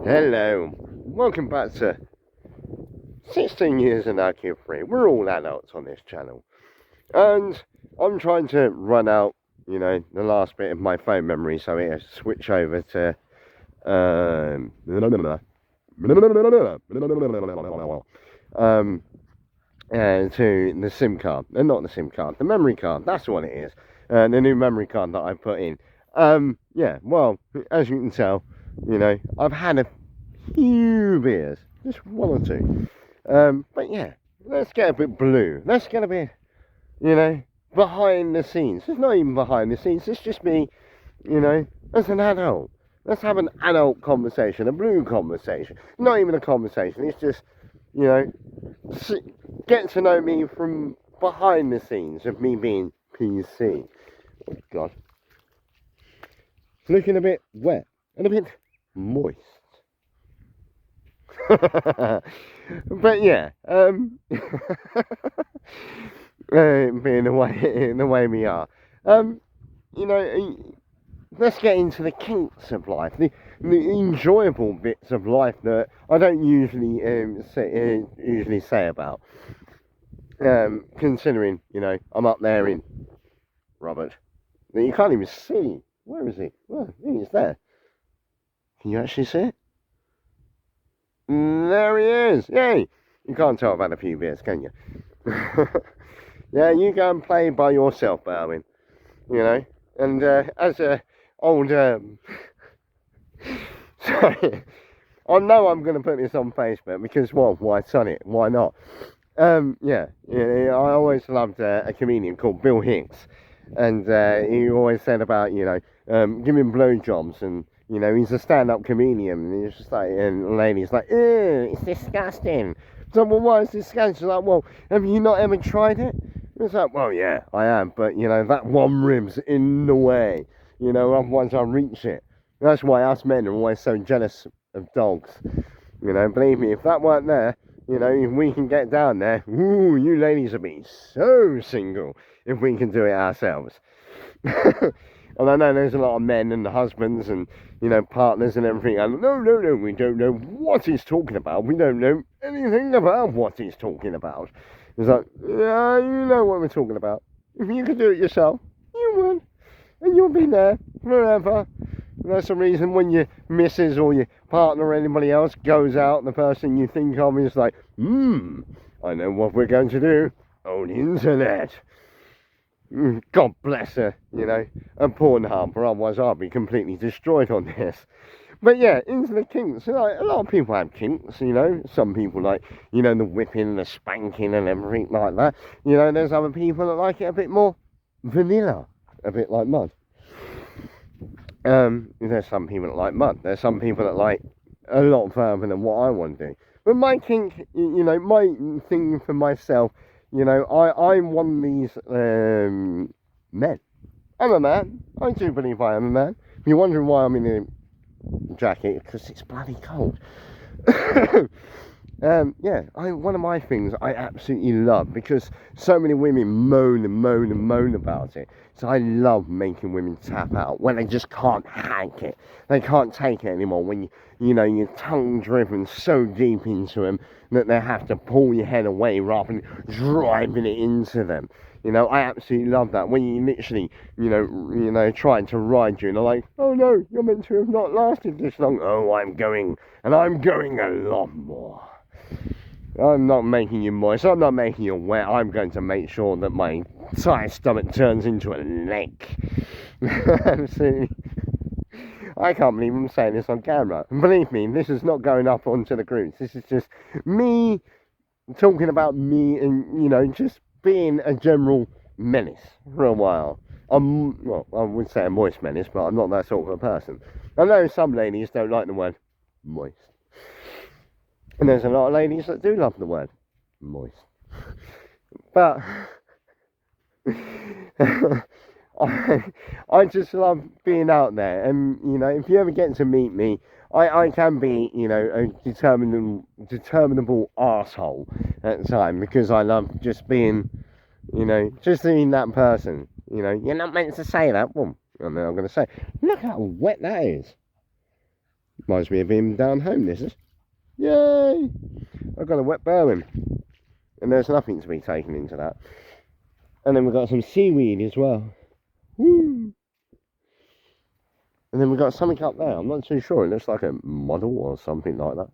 Hello, welcome back to 16 Years and IQ Free. We're all adults on this channel, and I'm trying to run out, the last bit of my phone memory, so I switch over to to the SIM card, and not the SIM card, the memory card. That's what it is, the new memory card that I put in. Yeah, well, as you can tell, I've had a few beers, just one or two. But yeah, let's get a bit blue. Let's get a bit, behind the scenes. It's not even behind the scenes. It's just me, as an adult. Let's have an adult conversation, a blue conversation. Not even a conversation. It's just, get to know me from behind the scenes of me being PC. Oh God, it's looking a bit wet and a bit moist. But yeah, being the way we are, let's get into the kinks of life, the enjoyable bits of life that I don't usually say about. Considering, I'm up there in Robert, that you can't even see. Where is he? Oh, he's there. Can you actually see it? There he is. Yay! You can't tell about a few beers, can you? Yeah, you go and play by yourself, Darwin. And as a old sorry, I know I'm going to put this on Facebook because, well, why son it? Why not? Yeah, I always loved a comedian called Bill Hicks, and he always said about giving blowjobs, and he's a stand-up comedian, and he's just like, and the lady's like, ew, it's disgusting. So, well, why is it disgusting? She's like, well, have you not ever tried it? It's like, well, yeah, I am, but that one rib's in the way. Otherwise I'll reach it. That's why us men are always so jealous of dogs. Believe me, if that weren't there, if we can get down there, ooh, you ladies would be so single if we can do it ourselves. And I know there's a lot of men and husbands and, partners and everything. And no, we don't know what he's talking about. We don't know anything about what he's talking about. It's like, yeah, you know what we're talking about. If you could do it yourself, you would. And you'll be there forever. And that's the reason when your missus or your partner or anybody else goes out, the person you think of is like, I know what we're going to do on the internet. God bless her, and Pornhub, or otherwise I'll be completely destroyed on this. But yeah, into the kinks. Like, a lot of people have kinks, Some people like, the whipping, the spanking and everything like that. There's other people that like it a bit more vanilla, a bit like mud. There's some people that like mud. There's some people that like a lot further than what I want to do. But my kink, my thing for myself, I'm one of these men. I'm a man. I do believe I am a man. If you're wondering why I'm in a jacket, because it's bloody cold. Yeah, one of my things I absolutely love, because so many women moan about it. So I love making women tap out when they just can't hack it. They can't take it anymore. When your tongue driven so deep into them that they have to pull your head away rather than driving it into them. I absolutely love that. When you literally, trying to ride you, and they're like, oh no, you're meant to have not lasted this long. Oh, I'm going a lot more. I'm not making you moist, I'm not making you wet, I'm going to make sure that my tight stomach turns into a lake. Absolutely. I can't believe I'm saying this on camera. And believe me, this is not going up onto the groups. This is just me talking about me and, just being a general menace for a while. Well, I would say a moist menace, but I'm not that sort of a person. I know some ladies don't like the word moist. And there's a lot of ladies that do love the word moist. But I just love being out there. And, if you ever get to meet me, I can be, a determinable arsehole at the time, because I love just being, just being that person. You're not meant to say that. Well, I'm going to say, look how wet that is. Reminds me of him down home, this is. Yay! I've got a wet bourbon. And there's nothing to be taken into that. And then we've got some seaweed as well. Woo! And then we've got something up there. I'm not too sure. It looks like a model or something like that.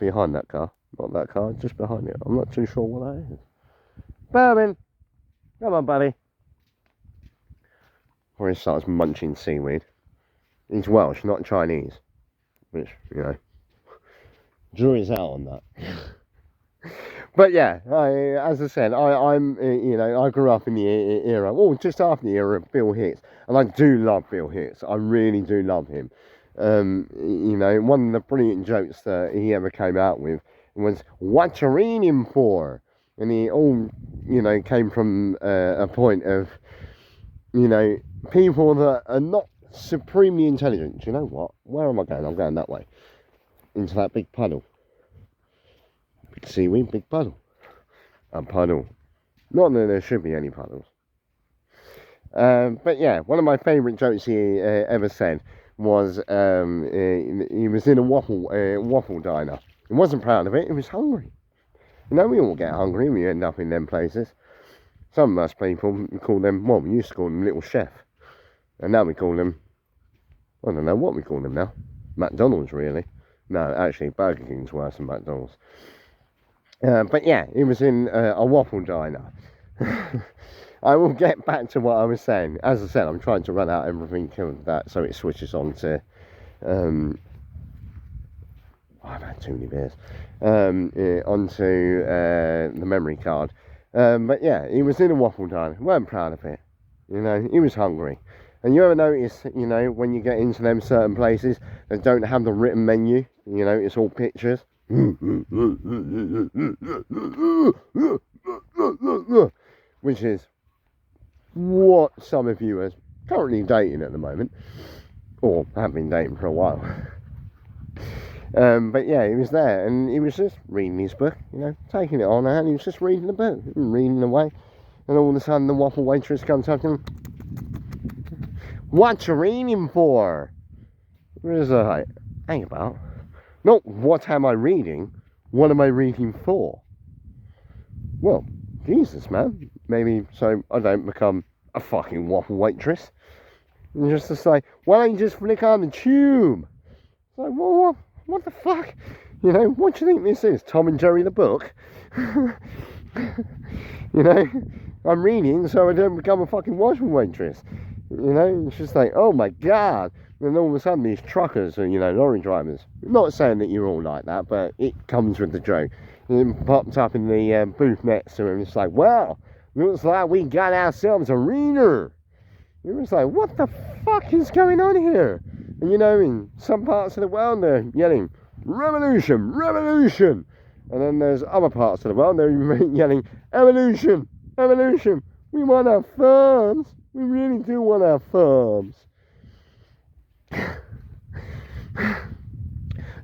Behind that car. Not that car, just behind it. I'm not too sure what that is. Bourbon! Come on, buddy. Before he starts munching seaweed. He's Welsh, not Chinese. Which, you know, jury's out on that. But yeah, as I said, I'm you know, I grew up in the era, well, just after the era of Bill Hicks, and I do love Bill Hicks. I really do love him. You know, one of the brilliant jokes that he ever came out with was, "What you reading for?" And he all, you know, came from a point of, you know, people that are not supremely intelligent. Do you know what? Where am I going? I'm going that way. Into that big puddle. Big seaweed, big puddle. A puddle. Not that there should be any puddles. But yeah, one of my favourite jokes he ever said was he was in a waffle diner. He wasn't proud of it, he was hungry. You know, we all get hungry when we end up in them places. Some of us people call them, well, we used to call them Little Chef. And now we call them, I don't know what we call them now. McDonald's, really. No, actually, Burger King's worse than McDonald's. But yeah, he was in a waffle diner. I will get back to what I was saying. As I said, I'm trying to run out everything of that so it switches on to... I've had too many beers. Onto the memory card. But yeah, he was in a waffle diner. Weren't proud of it. You know, he was hungry. And you ever notice, you know, when you get into them certain places that don't have the written menu, you know, it's all pictures. Which is what some of you are currently dating at the moment, or have been dating for a while. But yeah, he was there and he was just reading his book, you know, taking it on hand. He was just reading the book, reading away, and all of a sudden the waffle waitress comes up to him. "What you reading for?" It was like, hang about. Not what am I reading, what am I reading for? Well, Jesus, man. Maybe so I don't become a fucking waffle waitress. And just to say, why don't you just flick on the tube? It's like, well, what the fuck? You know, what do you think this is? Tom and Jerry the book? You know, I'm reading so I don't become a fucking waffle waitress. You know, it's just like, oh my god. And all of a sudden these truckers are, you know, lorry drivers. I'm not saying that you're all like that, but it comes with the joke. And it popped up in the booth next to him. It's like, well, looks like we got ourselves a reader. It was like, what the fuck is going on here? And you know, in some parts of the world they're yelling, revolution, revolution. And then there's other parts of the world they're yelling, evolution, evolution. We want our farms. We really do want our farms.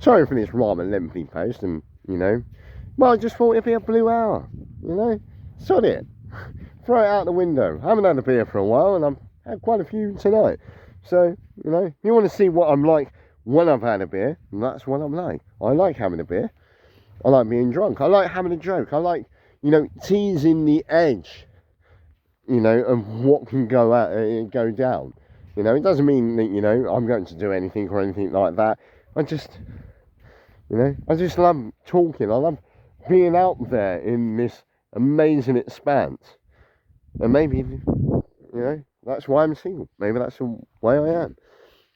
Sorry for this rather lengthy post, and you know, well, I just thought it'd be a blue hour, you know, sod it, throw it out the window. I haven't had a beer for a while, and I've had quite a few tonight, so you know, if you want to see what I'm like when I've had a beer, that's what I'm like. I like having a beer, I like being drunk, I like having a joke, I like, you know, teasing the edge, you know, of what can go down. You know, it doesn't mean that, you know, I'm going to do anything or anything like that. I just, you know, I just love talking. I love being out there in this amazing expanse. And maybe, you know, that's why I'm single. Maybe that's the way I am.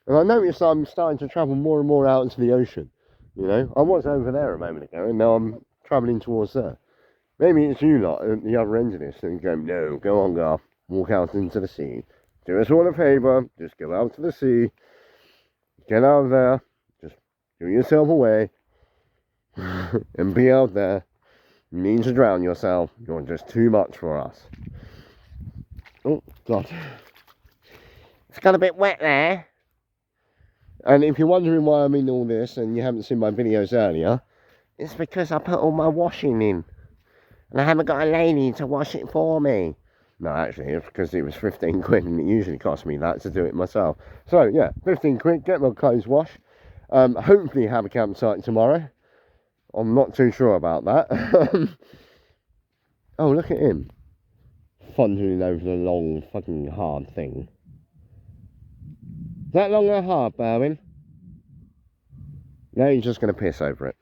And I noticed I'm starting to travel more and more out into the ocean. You know, I was over there a moment ago, and now I'm travelling towards there. Maybe it's you lot at the other end of this and go, no, go on, Garth, walk out into the sea. Do us all a favour, just go out to the sea, get out there, just do yourself away, and be out there. You need to drown yourself, you're just too much for us. Oh, God. It's got a bit wet there. And if you're wondering why I'm in all this and you haven't seen my videos earlier, it's because I put all my washing in. And I haven't got a lady to wash it for me. No, actually, it's because it was 15 quid and it usually cost me that to do it myself. So, yeah, 15 quid, get my clothes washed. Hopefully have a campsite tomorrow. I'm not too sure about that. Oh, look at him. Thundering over the long, fucking hard thing. Is that long or hard, Berwin? No, he's just going to piss over it.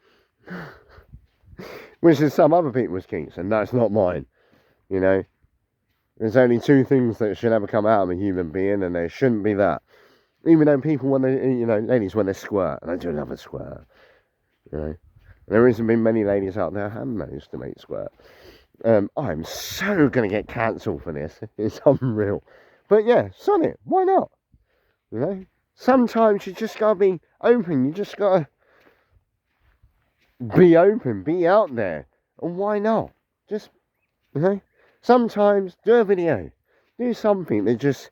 Which is some other people's kinks, and that's not mine. You know? There's only two things that should ever come out of a human being, and they shouldn't be that. Even though people, when they, you know, ladies, when they squirt, and I do love a squirt. You know? There hasn't been many ladies out there who have managed to make squirt. I'm so going to get cancelled for this. It's unreal. But yeah, son it. Why not? You know? Sometimes you just got to be open. You just got to be open. Be out there. And why not? Just, you know? Sometimes do a video. Do something that just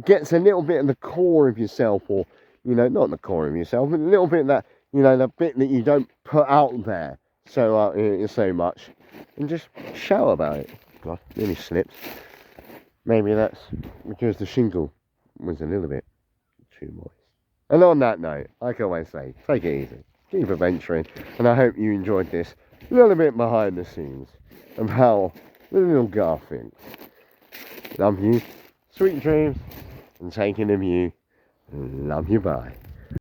gets a little bit of the core of yourself. Or, you know, not the core of yourself, but a little bit of that, you know, the bit that you don't put out there so much. And just shout about it. God, nearly slipped. Maybe that's because the shingle was a little bit too moist. And on that note, like I always say, take it easy. Keep adventuring. And I hope you enjoyed this little bit behind the scenes of how the little Garth thinks. Love you. Sweet dreams. And taking of you. Love you. Bye.